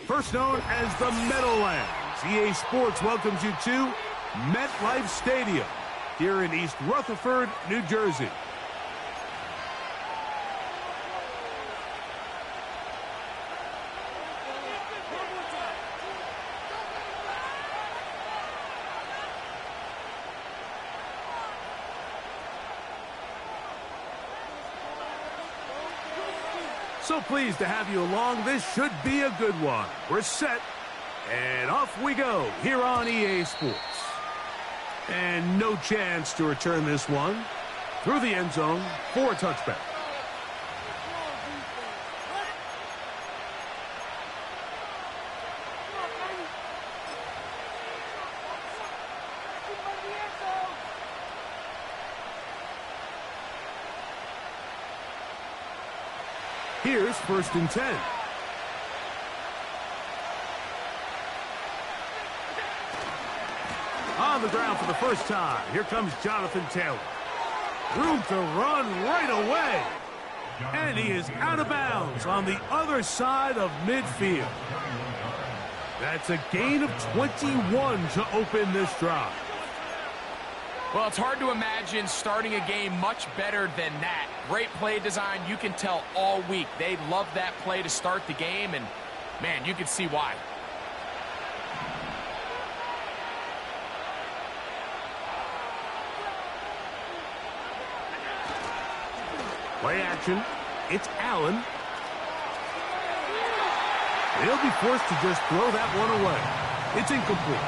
first known as the Meadowlands. EA Sports welcomes you to MetLife Stadium here in East Rutherford, New Jersey. So pleased to have you along. This should be a good one. We're set, and off we go here on EA Sports. And no chance to return this one through the end zone for a touchback. Here's 1st and 10. On the ground for the first time. Here comes Jonathan Taylor. Room to run right away. And he is out of bounds on the other side of midfield. That's a gain of 21 to open this drive. Well, it's hard to imagine starting a game much better than that. Great play design. You can tell all week they love that play to start the game, and, man, you can see why. Play action. It's Allen. He'll be forced to just throw that one away. It's incomplete.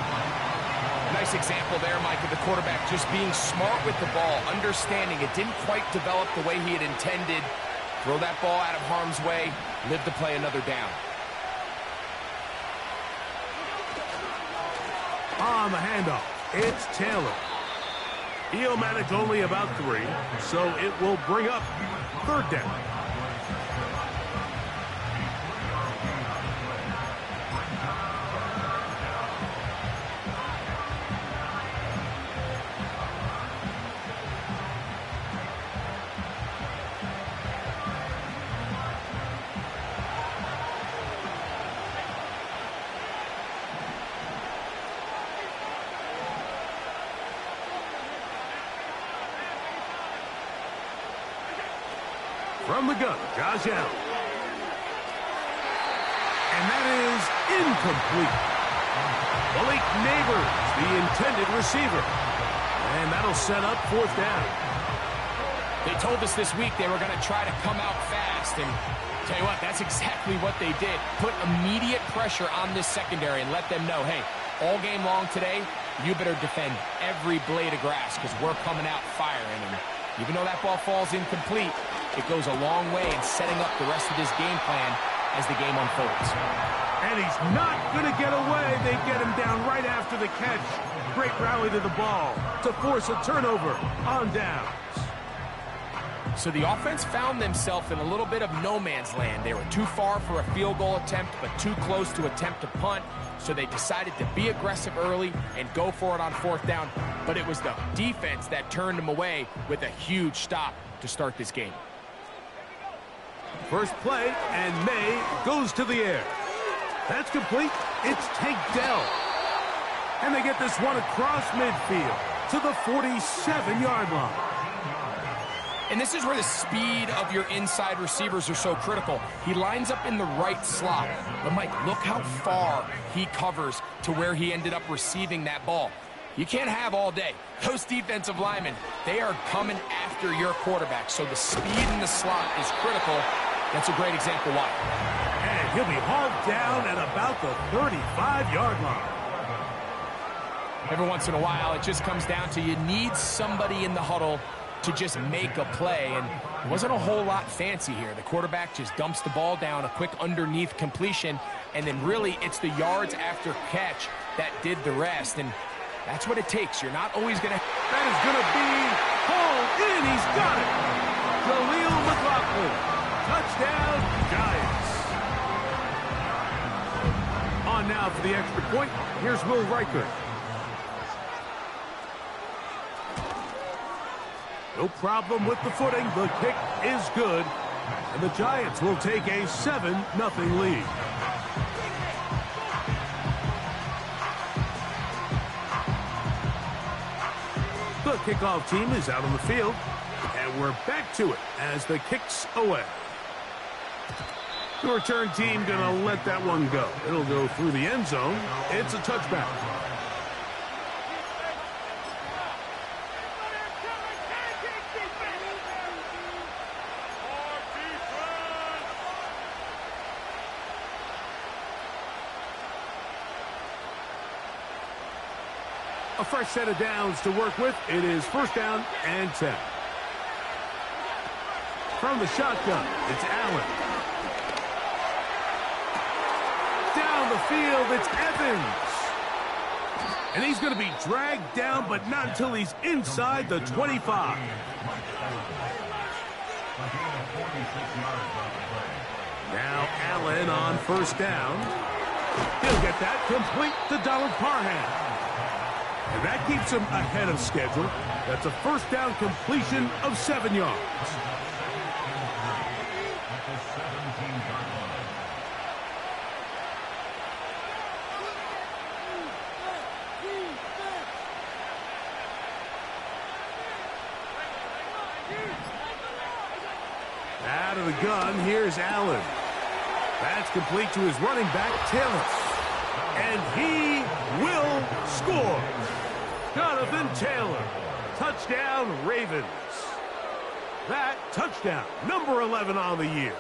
Nice example there, Mike, of the quarterback just being smart with the ball, understanding it didn't quite develop the way he had intended. Throw that ball out of harm's way, live to play another down. On the handoff, it's Taylor. He'll manage only about 3, so it will bring up 3rd down. From the gun, Josh Allen. And that is incomplete. Malik Neighbors, the intended receiver. And that'll set up 4th down. They told us this week they were going to try to come out fast, and tell you what, that's exactly what they did. Put immediate pressure on this secondary and let them know, hey, all game long today, you better defend every blade of grass because we're coming out firing. And even though that ball falls incomplete, it goes a long way in setting up the rest of this game plan as the game unfolds. And he's not going to get away. They get him down right after the catch. Great rally to the ball to force a turnover on downs. So the offense found themselves in a little bit of no man's land. They were too far for a field goal attempt, but too close to attempt a punt. So they decided to be aggressive early and go for it on 4th down. But it was the defense that turned them away with a huge stop to start this game. First play, and May goes to the air. That's complete. It's Tank Dell. And they get this one across midfield to the 47-yard line. And this is where the speed of your inside receivers are so critical. He lines up in the right slot. But, Mike, look how far he covers to where he ended up receiving that ball. You can't have all day. Those defensive linemen, they are coming after your quarterback. So the speed in the slot is critical. That's a great example why. And he'll be hauled down at about the 35-yard line. Every once in a while, it just comes down to you need somebody in the huddle to just make a play, and it wasn't a whole lot fancy here. The quarterback just dumps the ball down, a quick underneath completion, and then really it's the yards after catch that did the rest, and that's what it takes. You're not always going to... That is going to be hauled in. He's got it. Jaleel McLaughlin. Touchdown, Giants. On now for the extra point. Here's Will Riker. No problem with the footing. The kick is good. And the Giants will take a 7-0 lead. kickoff team is out on the field. And we're back to it as the kick's away. The return team going to let that one go. It'll go through the end zone. It's a touchback. A fresh set of downs to work with. It is first down and 10. From the shotgun, it's Allen. Down the field, it's Evans. And he's going to be dragged down, but not until he's inside the 25. Now Allen on first down. He'll get that complete to Donald Parham. And that keeps him ahead of schedule. That's a first down completion of 7 yards. Out of the gun, here's Allen. That's complete to his running back, Taylor. And he will score. Jonathan Taylor. Touchdown, Ravens. That touchdown, number 11 on the year.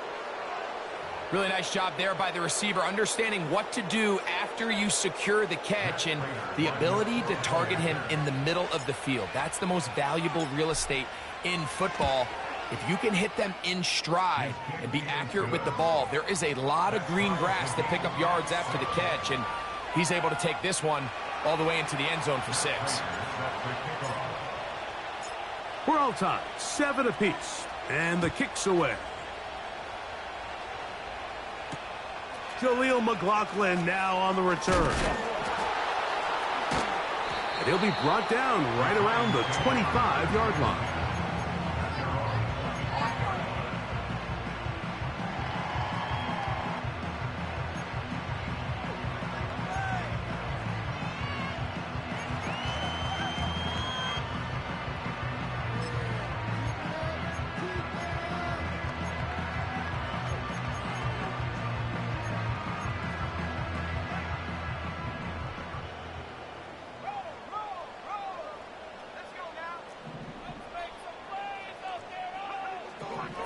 Really nice job there by the receiver, understanding what to do after you secure the catch and the ability to target him in the middle of the field. That's the most valuable real estate in football. If you can hit them in stride and be accurate with the ball, there is a lot of green grass to pick up yards after the catch, and he's able to take this one all the way into the end zone for 6. We're all tied, 7 apiece, and the kick's away. Jaleel McLaughlin now on the return. And he'll be brought down right around the 25-yard line.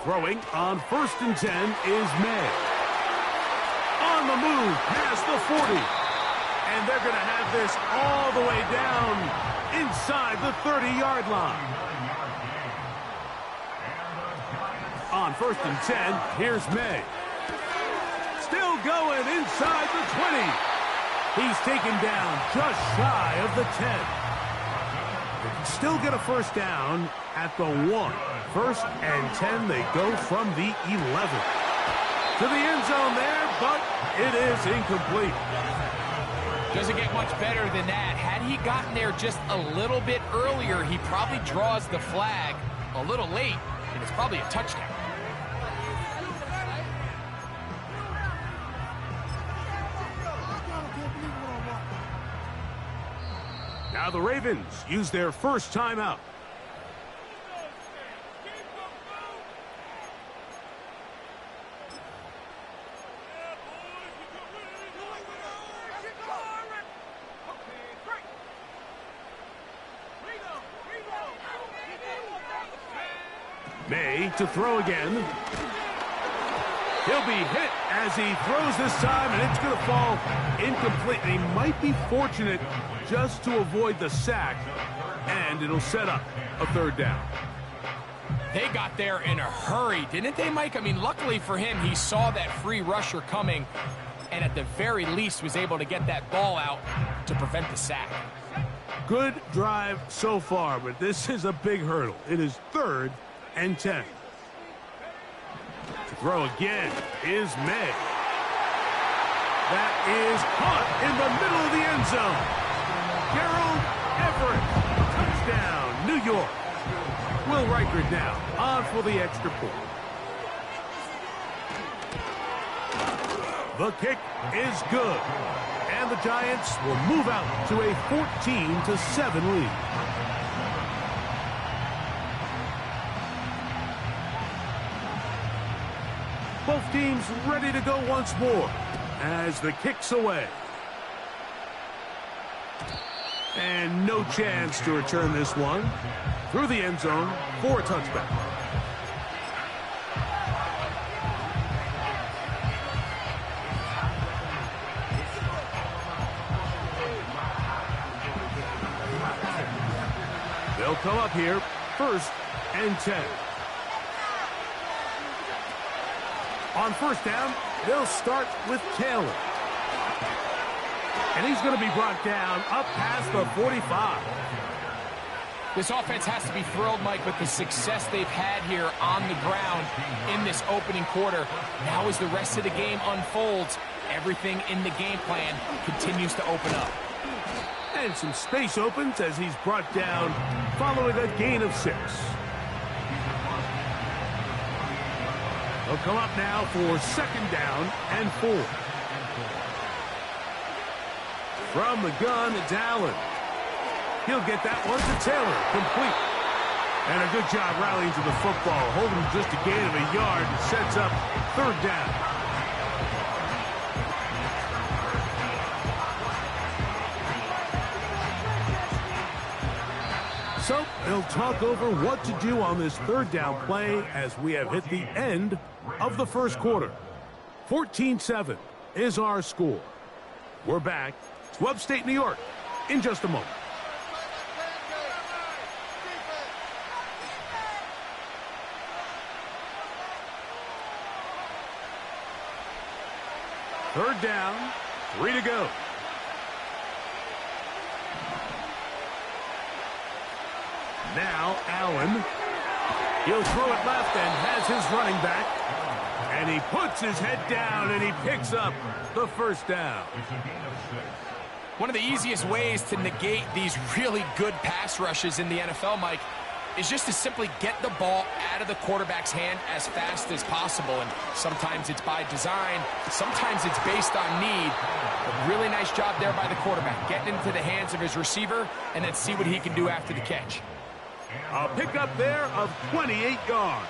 Throwing on first and 10 is May. On the move past the 40. And they're going to have this all the way down inside the 30-yard line. On first and 10, here's May. Still going inside the 20. He's taken down just shy of the 10. They can still get a first down at the 1. First and 10, they go from the 11. To the end zone there, but it is incomplete. Doesn't get much better than that. Had he gotten there just a little bit earlier, he probably draws the flag a little late, and it's probably a touchdown. Now the Ravens use their first timeout. May to throw again. He'll be hit as he throws this time, and it's going to fall incomplete. He might be fortunate just to avoid the sack, and it'll set up a third down. They got there in a hurry, didn't they, Mike? I mean, luckily for him, he saw that free rusher coming, and at the very least was able to get that ball out to prevent the sack. Good drive so far, but this is a big hurdle. It is 3rd and 10. To throw again is May. That is caught in the middle of the end zone. Gerald Everett, touchdown, New York. Will Reichard now on for the extra point. The kick is good, and the Giants will move out to a 14-7 lead. Both teams ready to go once more as the kick's away. And no chance to return this one through the end zone for a touchback. They'll come up here, 1st and 10. On 1st down, they'll start with Taylor. And he's going to be brought down up past the 45. This offense has to be thrilled, Mike, with the success they've had here on the ground in this opening quarter. Now as the rest of the game unfolds, everything in the game plan continues to open up. And some space opens as he's brought down following a gain of 6. They'll come up now for 2nd down and 4. From the gun, it's Allen. He'll get that one to Taylor, complete. And a good job rallying to the football, holding just a gain of a yard and sets up 3rd down. So they'll talk over what to do on this 3rd down play as we have hit the end of the 1st quarter. 14-7 is our score. We're back to upstate New York in just a moment. Third down, 3 to go. Now Allen. He'll throw it left and has his running back. And he puts his head down and he picks up the 1st down. One of the easiest ways to negate these really good pass rushes in the NFL, Mike, is just to simply get the ball out of the quarterback's hand as fast as possible. And sometimes it's by design, sometimes it's based on need. But really nice job there by the quarterback, getting into the hands of his receiver and then see what he can do after the catch. A pickup there of 28 yards.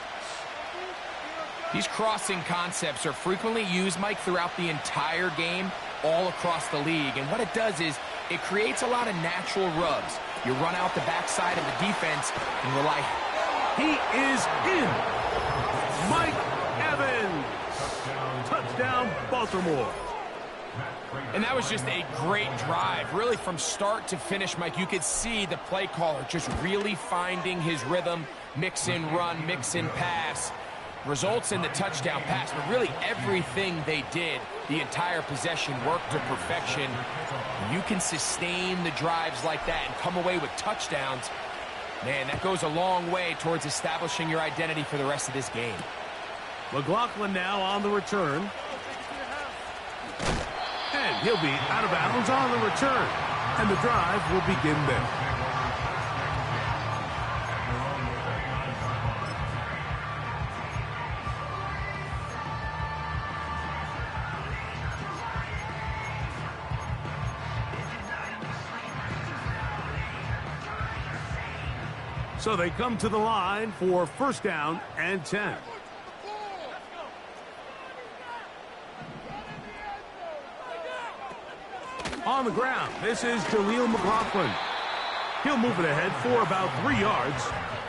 These crossing concepts are frequently used, Mike, throughout the entire game, all across the league. And what it does is it creates a lot of natural rubs. You run out the backside of the defense and rely. He is in. Mike Evans. Touchdown, Baltimore. And that was just a great drive. Really from start to finish, Mike, you could see the play caller just really finding his rhythm. Mix in run, mix in pass. Results in the touchdown pass, but really everything they did, the entire possession worked to perfection. You can sustain the drives like that and come away with touchdowns. Man, that goes a long way towards establishing your identity for the rest of this game. McLaughlin now on the return. And he'll be out of bounds on the return. And the drive will begin there. So they come to the line for 1st down and 10. On the ground, this is Jaleel McLaughlin. He'll move it ahead for about 3 yards.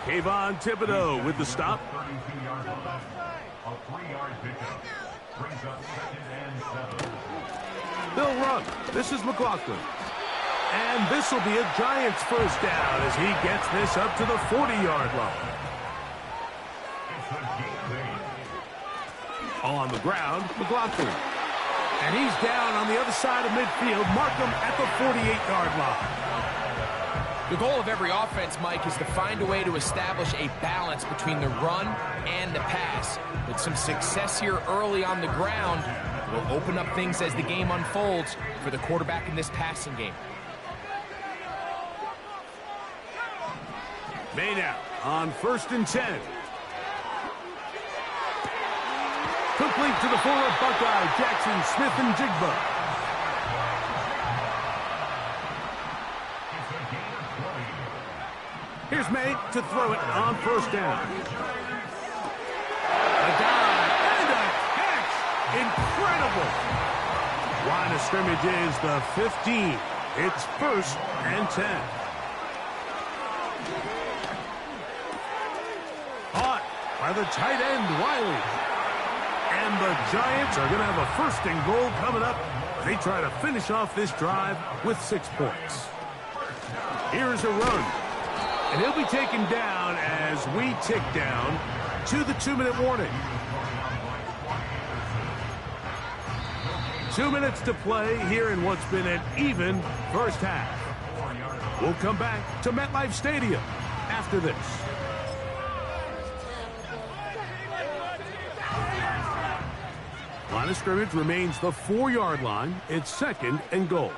Kayvon Thibodeau with the stop. They'll run. This is McLaughlin. And this will be a Giants 1st down as he gets this up to the 40-yard line. On the ground, McLaughlin. And he's down on the other side of midfield. Mark him at the 48-yard line. The goal of every offense, Mike, is to find a way to establish a balance between the run and the pass. With some success here early on the ground, will open up things as the game unfolds for the quarterback in this passing game. Made out on 1st and 10. Complete to the former Buckeye, Jackson Smith-Njigba. Here's May to throw it on 1st down. A dive and a Line of scrimmage is the 15. It's 1st and 10. Caught by the tight end, Wiley. And the Giants are going to have a 1st and goal coming up. They try to finish off this drive with 6 points. Here's a run. And he'll be taken down as we tick down to the 2-minute warning. 2 minutes to play here in what's been an even first half. We'll come back to MetLife Stadium after this. Line of scrimmage remains the 4-yard line. It's 2nd and goal.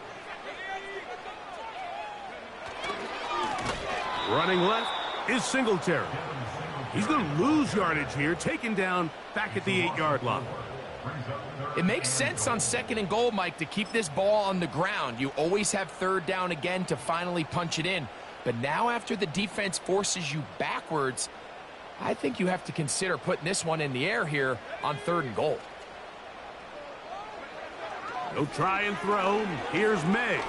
Running left is Singletary. He's going to lose yardage here, taken down back at the 8-yard line. It makes sense on 2nd and goal, Mike, to keep this ball on the ground. You always have 3rd down again to finally punch it in. But now after the defense forces you backwards, I think you have to consider putting this one in the air here on 3rd and goal. He'll try and throw. Here's May.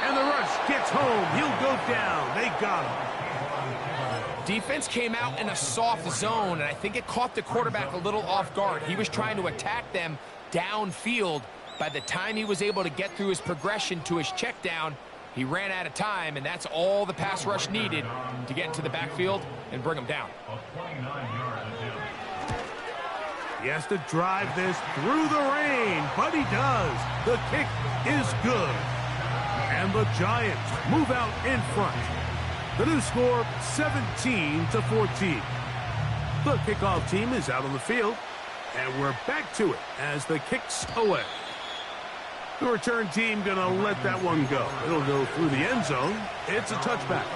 And the rush gets home. He'll go down. They got him. Defense came out in a soft zone, and I think it caught the quarterback a little off guard. He was trying to attack them downfield. By the time he was able to get through his progression to his check down, he ran out of time, and that's all the pass rush needed to get into the backfield and bring him down. He has to drive this through the rain, but he does. The kick is good. And the Giants move out in front. The new score, 17-14. The kickoff team is out on the field, and we're back to it as the kick's away. The return team going to let that one go. It'll go through the end zone. It's a touchback.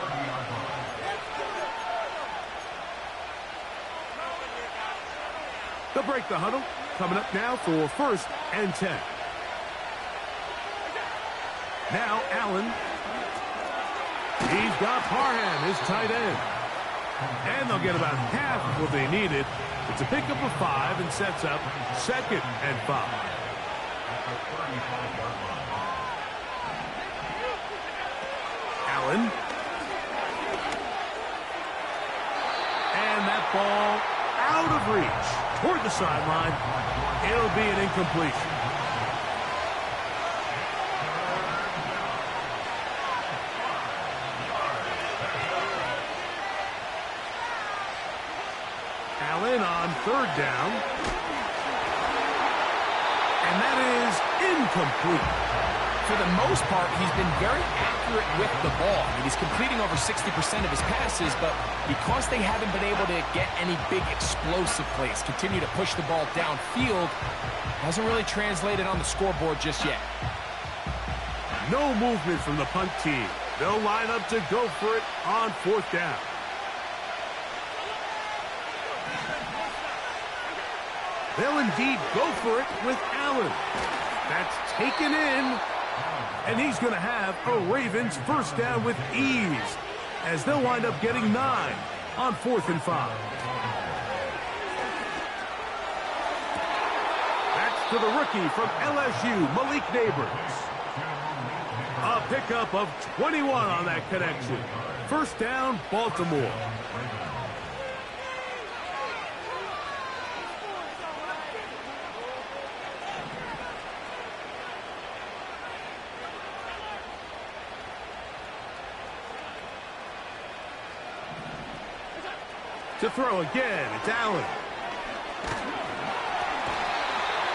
They'll break the huddle. Coming up now for 1st and 10. Now Allen. He's got Parham, his tight end. And they'll get about half of what they needed. It's a pickup of 5 and sets up 2nd and 5. Allen. And that ball out of reach toward the sideline. It'll be an incompletion. Allen on 3rd down. And that is incomplete. For the most part, he's been very accurate with the ball. I mean, he's completing over 60% of his passes, but because they haven't been able to get any big explosive plays, continue to push the ball downfield, hasn't really translated on the scoreboard just yet. No movement from the punt team. They'll line up to go for it on 4th down. They'll indeed go for it with Allen. That's taken in. And he's going to have a Ravens 1st down with ease as they'll wind up getting 9 on 4th and 5. That's to the rookie from LSU, Malik Neighbors. A pickup of 21 on that connection. 1st down, Baltimore. To throw again, it's Allen.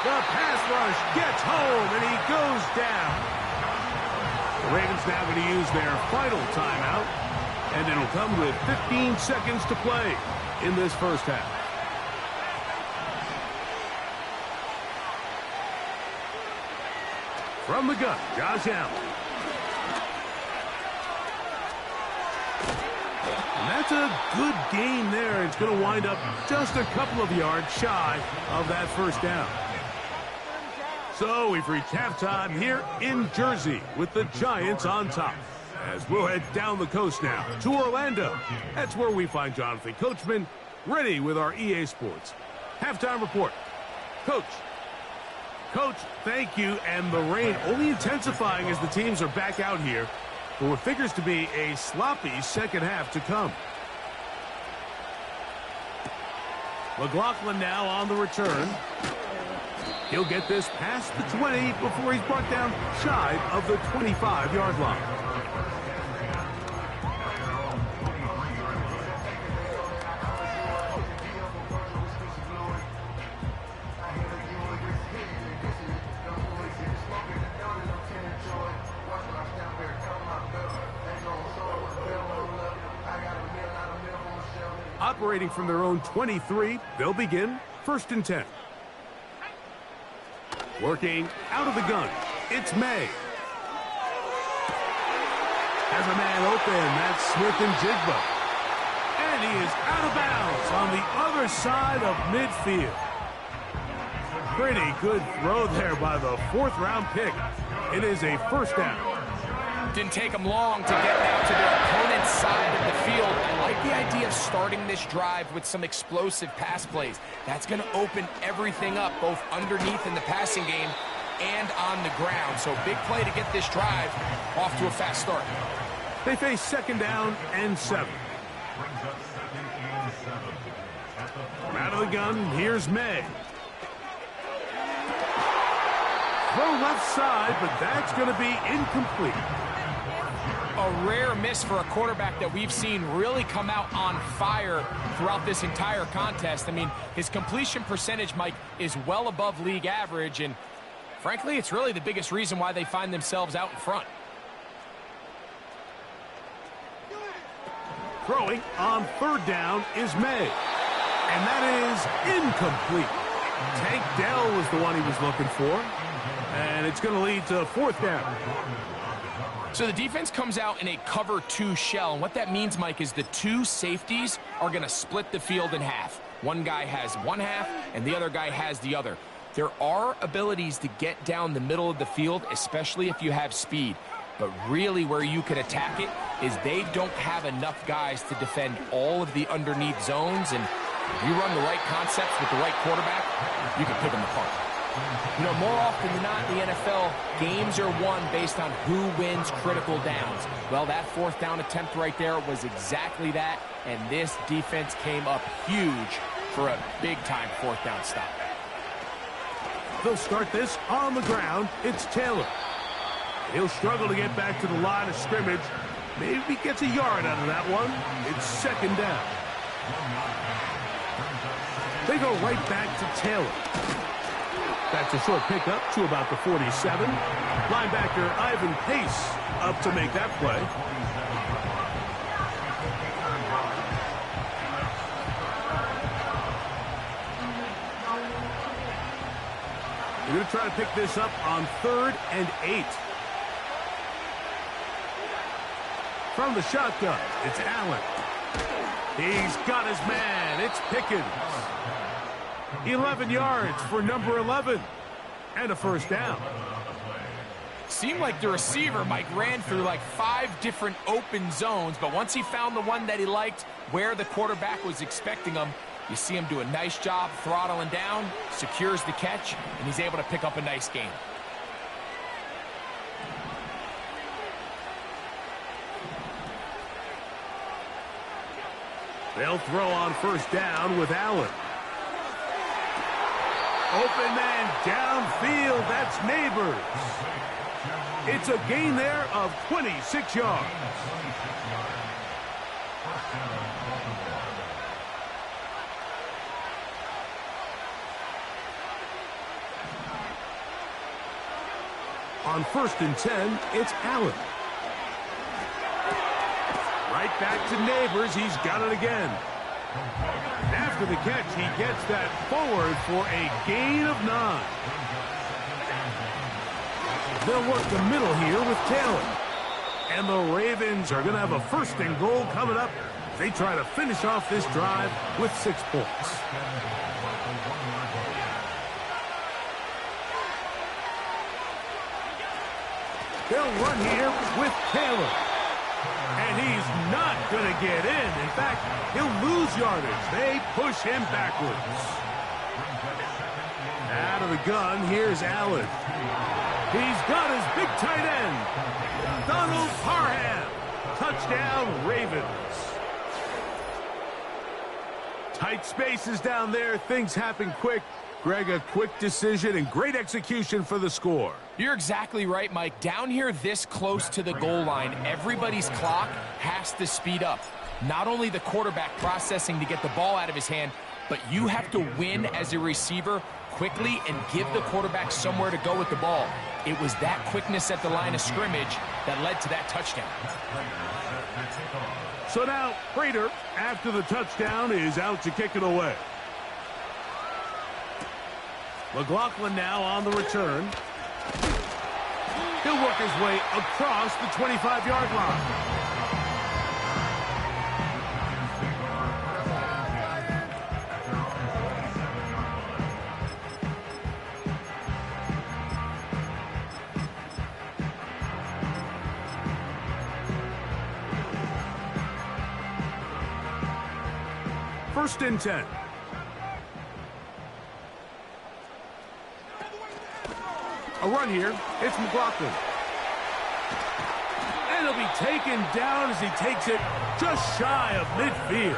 The pass rush gets home, and he goes down. The Ravens now going to use their final timeout, and it'll come with 15 seconds to play in this first half. From the gun, Josh Allen. And that's a good gain there. It's going to wind up just a couple of yards shy of that 1st down. So we've reached halftime here in Jersey with the Giants on top. As we'll head down the coast now to Orlando. That's where we find Jonathan Coachman ready with our EA Sports halftime report. Coach. Coach, thank you. And the rain only intensifying as the teams are back out here for what figures to be a sloppy second half to come. McLaughlin now on the return. He'll get this past the 20 before he's brought down shy of the 25-yard line. Operating from their own 23, they'll begin 1st and 10. Working out of the gun, it's May. Has a man open, that's Smith and Jigba. And he is out of bounds on the other side of midfield. Pretty good throw there by the 4th-round pick. It is a 1st down. Didn't take them long to get out to their opponent's side of the field. I like the idea of starting this drive with some explosive pass plays. That's going to open everything up, both underneath in the passing game and on the ground. So big play to get this drive off to a fast start. They face 2nd down and 7. From out of the gun, here's May. Throw left side, but that's going to be incomplete. A rare miss for a quarterback that we've seen really come out on fire throughout this entire contest. I mean, his completion percentage, Mike, is well above league average, and frankly, it's really the biggest reason why they find themselves out in front. Throwing on 3rd down is May, and that is incomplete. Tank Dell was the one he was looking for, and it's going to lead to 4th down. So the defense comes out in a cover 2 shell, and what that means, Mike, is the 2 safeties are going to split the field in half. One guy has one half, and the other guy has the other. There are abilities to get down the middle of the field, especially if you have speed. But really where you can attack it is they don't have enough guys to defend all of the underneath zones, and if you run the right concepts with the right quarterback, you can pick them apart. You know, more often than not in the NFL, games are won based on who wins critical downs. Well, that 4th down attempt right there was exactly that, and this defense came up huge for a big-time 4th down stop. They'll start this on the ground. It's Taylor. He'll struggle to get back to the line of scrimmage. Maybe gets a yard out of that one. It's 2nd down. They go right back to Taylor. That's a short pickup to about the 47. Linebacker Ivan Pace up to make that play. They're going to try to pick this up on 3rd and 8. From the shotgun, it's Allen. He's got his man. It's Pickens. 11 yards for number 11. And a 1st down. Seemed like the receiver, Mike, ran through like 5 different open zones, but once he found the one that he liked, where the quarterback was expecting him, you see him do a nice job throttling down, secures the catch, and he's able to pick up a nice gain. They'll throw on 1st down with Allen. Open man downfield. That's Neighbors. It's a gain there of 26 yards. On 1st and 10, it's Allen. Right back to Neighbors. He's got it again. After the catch, he gets that forward for a gain of 9. They'll work the middle here with Taylor. And the Ravens are going to have a 1st and goal coming up. They try to finish off this drive with 6 points. They'll run here with Taylor. And he's not going to get in. In fact, he'll lose yardage. They push him backwards. Out of the gun, here's Allen. He's got his big tight end. Donald Parham. Touchdown, Ravens. Tight spaces down there. Things happen quick. Greg, a quick decision and great execution for the score. You're exactly right, Mike. Down here this close to the goal line, everybody's clock has to speed up. Not only the quarterback processing to get the ball out of his hand, but you have to win as a receiver quickly and give the quarterback somewhere to go with the ball. It was that quickness at the line of scrimmage that led to that touchdown. So now, Prater, after the touchdown, is out to kick it away. McLaughlin now on the return. He'll work his way across the 25-yard line. First and 10. A run here. It's McLaughlin. And he'll be taken down as he takes it just shy of midfield.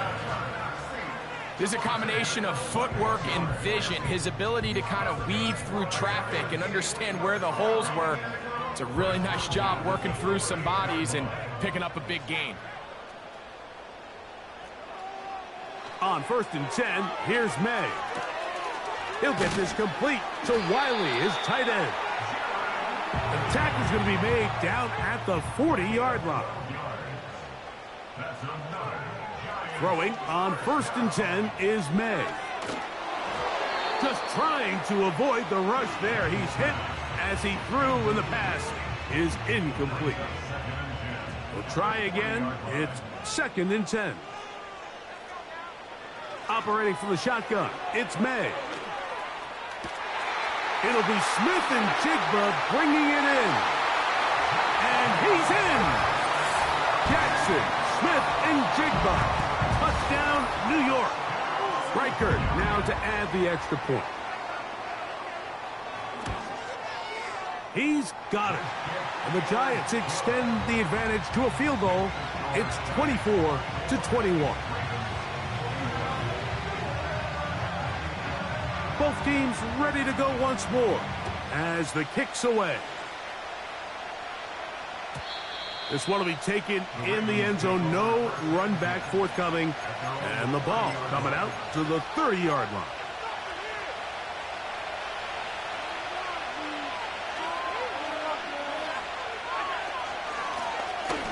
There's a combination of footwork and vision. His ability to kind of weave through traffic and understand where the holes were. It's a really nice job working through some bodies and picking up a big gain. On first and 10, here's May. He'll get this complete to Wiley, his tight end. The tackle's going to be made down at the 40-yard line. Throwing on first and 10 is May. Just trying to avoid the rush there. He's hit as he threw, and the pass is incomplete. We'll try again. It's second and 10. Operating from the shotgun, it's May. It'll be Smith and Jigba bringing it in. And he's in. Jackson, Smith, and Jigba. Touchdown, New York. Reichert now to add the extra point. He's got it. And the Giants extend the advantage to a field goal. It's 24-21. Both teams ready to go once more as the kick's away. This one will be taken in the end zone. No run back forthcoming. And the ball coming out to the 30-yard line.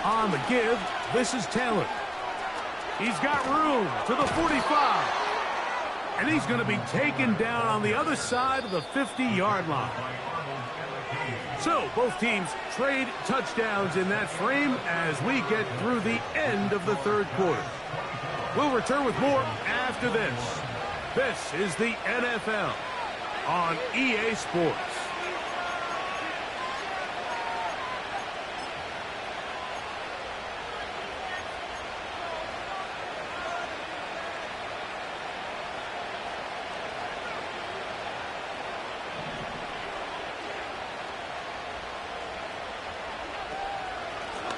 On the give, this is Taylor. He's got room to the 45. And he's going to be taken down on the other side of the 50-yard line. So both teams trade touchdowns in that frame as we get through the end of the third quarter. We'll return with more after this. This is the NFL on EA Sports.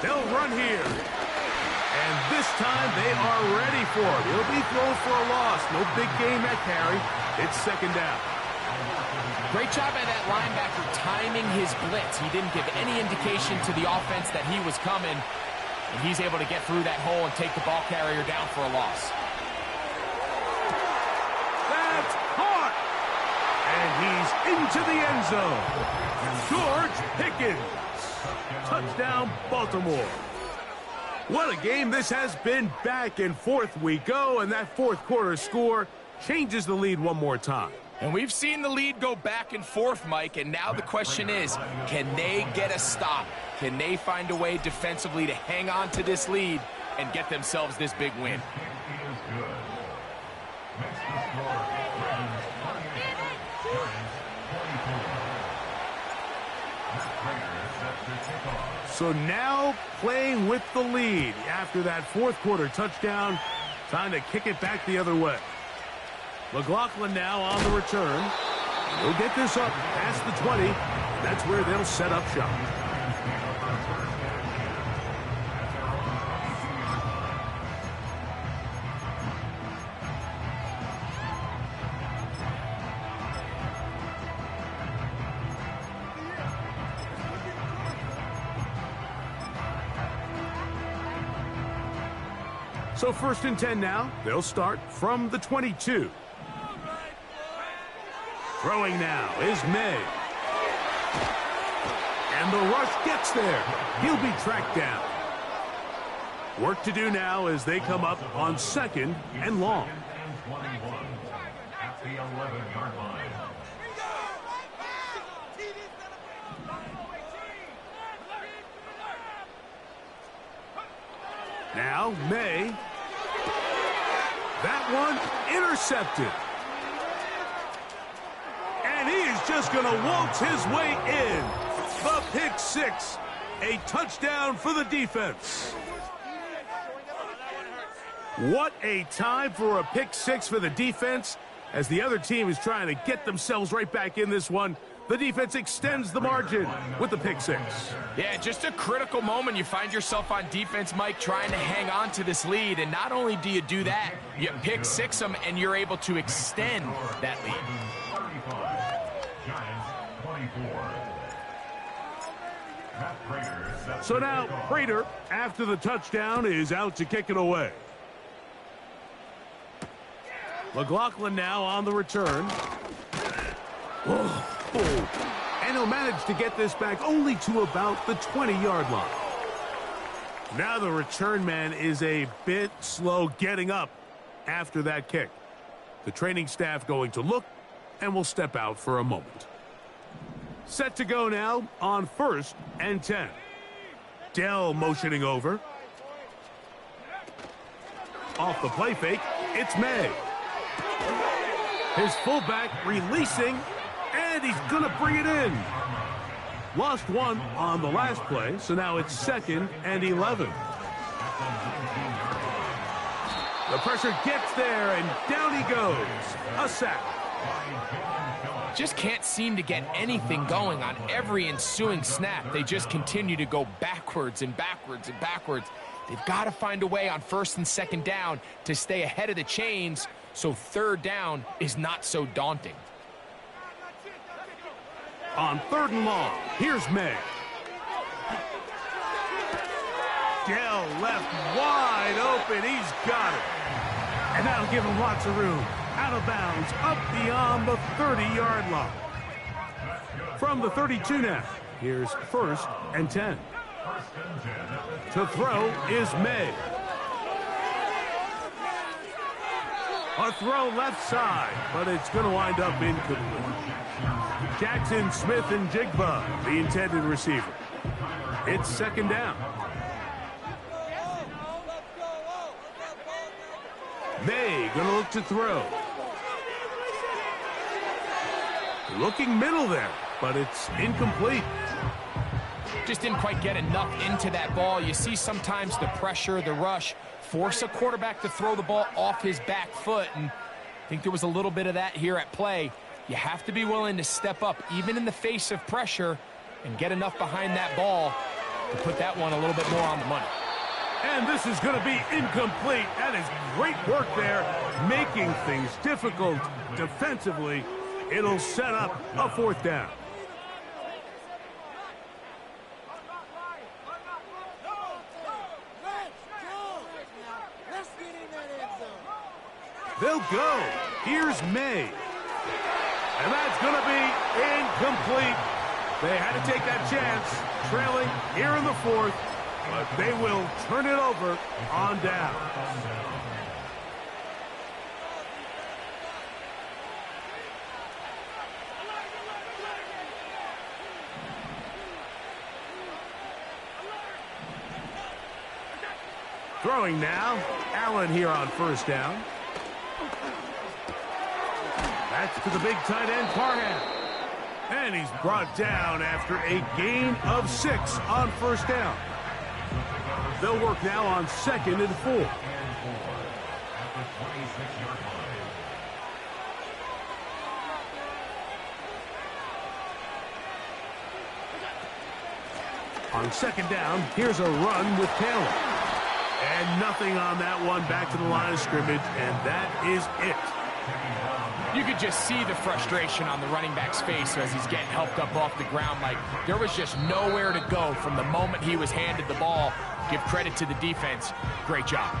They'll run here. And this time they are ready for it. He'll be thrown for a loss. No big gain that carry. It's second down. Great job by that linebacker timing his blitz. He didn't give any indication to the offense that he was coming. And he's able to get through that hole and take the ball carrier down for a loss. That's caught. And he's into the end zone. George Pickens. Touchdown, Baltimore. What a game this has been. Back and forth we go, and that fourth quarter score changes the lead one more time. And we've seen the lead go back and forth, Mike, and now the question is, can they get a stop? Can they find a way defensively to hang on to this lead and get themselves this big win? So now playing with the lead after that fourth quarter touchdown. Time to kick it back the other way. McLaughlin now on the return. He'll get this up past the 20. That's where they'll set up shop. So 1st and 10 now. They'll start from the 22. Throwing now is May. And the rush gets there. He'll be tracked down. Work to do now as they come up on 2nd and long. At the 11-yard line. Now May. That one intercepted. And he is just going to waltz his way in. The pick 6. A touchdown for the defense. What a time for a pick 6 for the defense. As the other team is trying to get themselves right back in this one, the defense extends the margin with the pick 6. Yeah, just a critical moment. You find yourself on defense, Mike, trying to hang on to this lead. And not only do you do that, you pick 6 them, and you're able to extend that lead. So now Prater, after the touchdown, is out to kick it away. McLaughlin now on the return. And he'll manage to get this back only to about the 20-yard line. Now the return man is a bit slow getting up after that kick. The training staff going to look and will step out for a moment. Set to go now on 1st and 10. Dell motioning over. Off the play fake, it's May. His fullback releasing, and he's going to bring it in. Lost one on the last play, so now it's 2nd and 11. The pressure gets there, and down he goes. A sack. Just can't seem to get anything going on every ensuing snap. They just continue to go backwards and backwards and backwards. They've got to find a way on 1st and 2nd down to stay ahead of the chains, so 3rd down is not so daunting. On 3rd and long, here's May. Dell left wide open. He's got it. And that'll give him lots of room. Out of bounds, up beyond the 30-yard line. From the 32 now, here's 1st and 10. To throw is May. A throw left side, but it's going to wind up incomplete. Jackson, Smith, and Jigba, the intended receiver. It's 2nd down. May going to look to throw. Looking middle there, but it's incomplete. Just didn't quite get enough into that ball. You see sometimes the pressure, the rush, force a quarterback to throw the ball off his back foot, and I think there was a little bit of that here at play. You have to be willing to step up, even in the face of pressure, and get enough behind that ball to put that one a little bit more on the money. And this is going to be incomplete. That is great work there, making things difficult defensively. It'll set up a 4th down. They'll go. Here's May. And that's going to be incomplete. They had to take that chance, trailing here in the 4th, but they will turn it over on down. Throwing now, Allen here on 1st down. That's to the big tight end, Parham. And he's brought down after a gain of 6 on 1st down. They'll work now on 2nd and 4. On second down, here's a run with Taylor. And nothing on that one, back to the line of scrimmage, and that is it. You could just see the frustration on the running back's face as he's getting helped up off the ground. Like, there was just nowhere to go from the moment he was handed the ball. Give credit to the defense. Great job.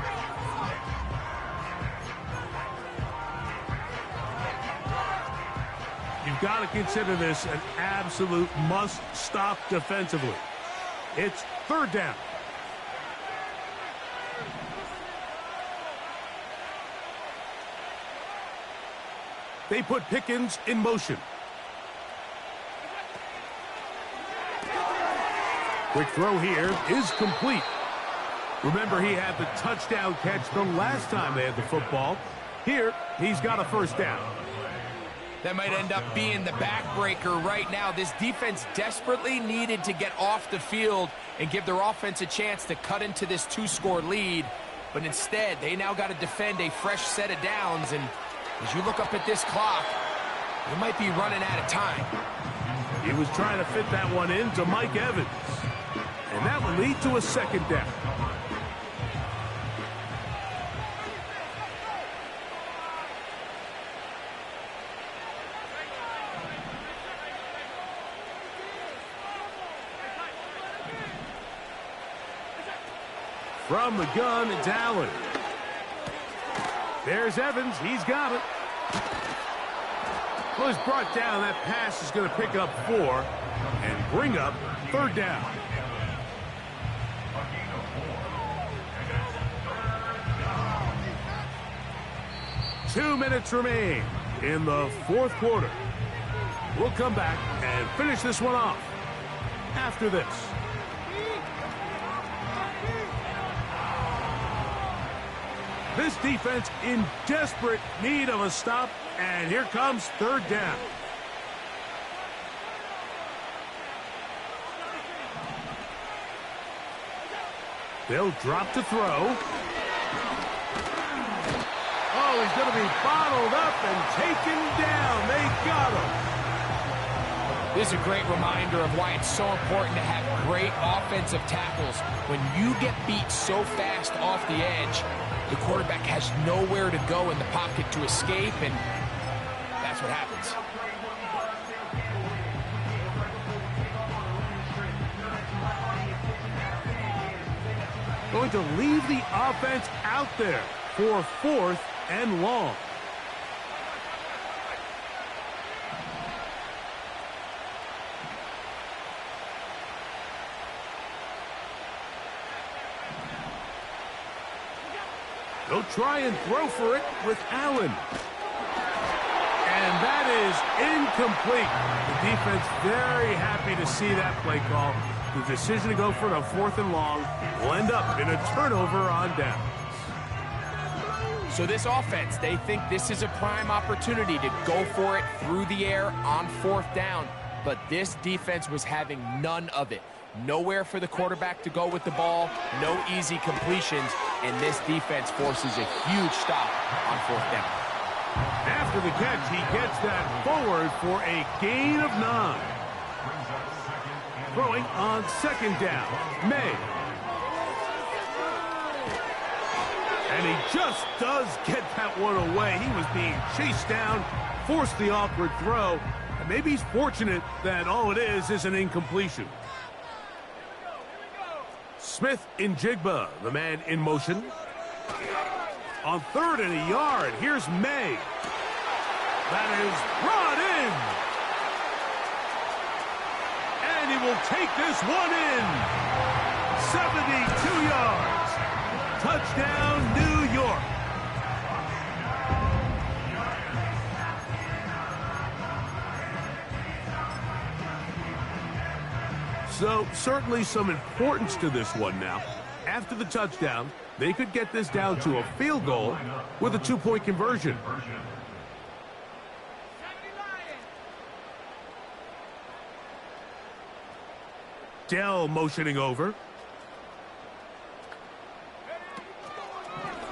You've got to consider this an absolute must-stop defensively. It's third down. They put Pickens in motion. Quick throw here is complete. Remember, he had the touchdown catch the last time they had the football. Here, he's got a first down. That might end up being the backbreaker right now. This defense desperately needed to get off the field and give their offense a chance to cut into this two-score lead. But instead, they now got to defend a fresh set of downs. And as you look up at this clock, they might be running out of time. He was trying to fit that one into Mike Evans. And that will lead to a second down. From the gun, it's Allen. There's Evans. He's got it. Well, he's brought down. That pass is going to pick up 4 and bring up third down. Two minutes remain in the fourth quarter. We'll come back and finish this one off after this. This defense in desperate need of a stop, and here comes third down. They'll drop to throw. Oh, he's going to be bottled up and taken down. They got him. This is a great reminder of why it's so important to have great offensive tackles. When you get beat so fast off the edge, the quarterback has nowhere to go in the pocket to escape, and that's what happens. Going to leave the offense out there for fourth and long. They'll try and throw for it with Allen. And that is incomplete. The defense very happy to see that play call. The decision to go for it on fourth and long will end up in a turnover on downs. So this offense, they think this is a prime opportunity to go for it through the air on fourth down. But this defense was having none of it. Nowhere for the quarterback to go with the ball, no easy completions, and this defense forces a huge stop on fourth down. After the catch, he gets that forward for a gain of 9. Throwing on second down, May. And he just does get that one away. He was being chased down, forced the awkward throw, and maybe he's fortunate that all it is an incompletion. Smith in Jigba, the man in motion. On third and a yard, here's May. That is brought in. And he will take this one in. 72 yards. Touchdown, New York. So, certainly some importance to this one now. After the touchdown, they could get this down to a field goal with a 2-point conversion. Dell motioning over.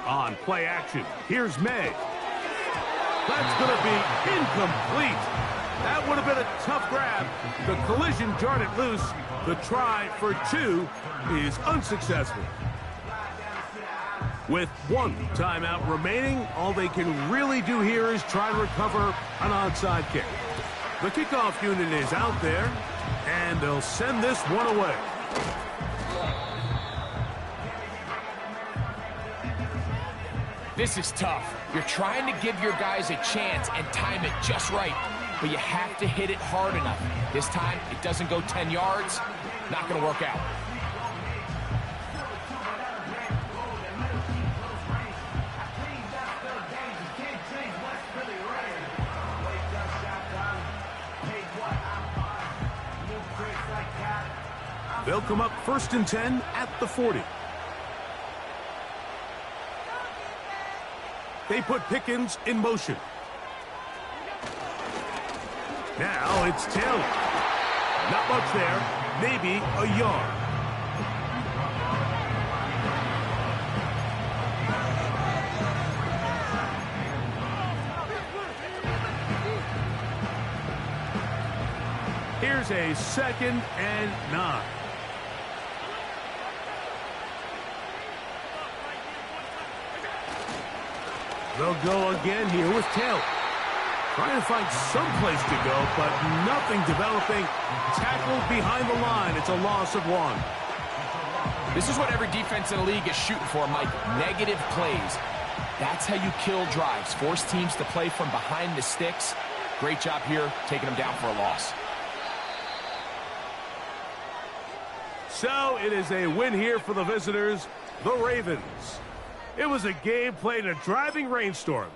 On play action, here's May. That's going to be incomplete. That would have been a tough grab. The collision jarred it loose. The try for 2 is unsuccessful. With 1 timeout remaining, all they can really do here is try to recover an onside kick. The kickoff unit is out there, and they'll send this one away. This is tough. You're trying to give your guys a chance and time it just right, but you have to hit it hard enough. This time, it doesn't go 10 yards. Not going to work out. They'll come up 1st and 10 at the 40. They put Pickens in motion. Now it's Taylor. Not much there. Maybe a yard. Here's a 2nd and 9. They'll go again here with Taylor. Trying to find some place to go, but nothing developing. Tackled behind the line. It's a loss of 1. This is what every defense in the league is shooting for, Mike. Negative plays. That's how you kill drives. Force teams to play from behind the sticks. Great job here, taking them down for a loss. So it is a win here for the visitors, the Ravens. It was a game played in a driving rainstorm.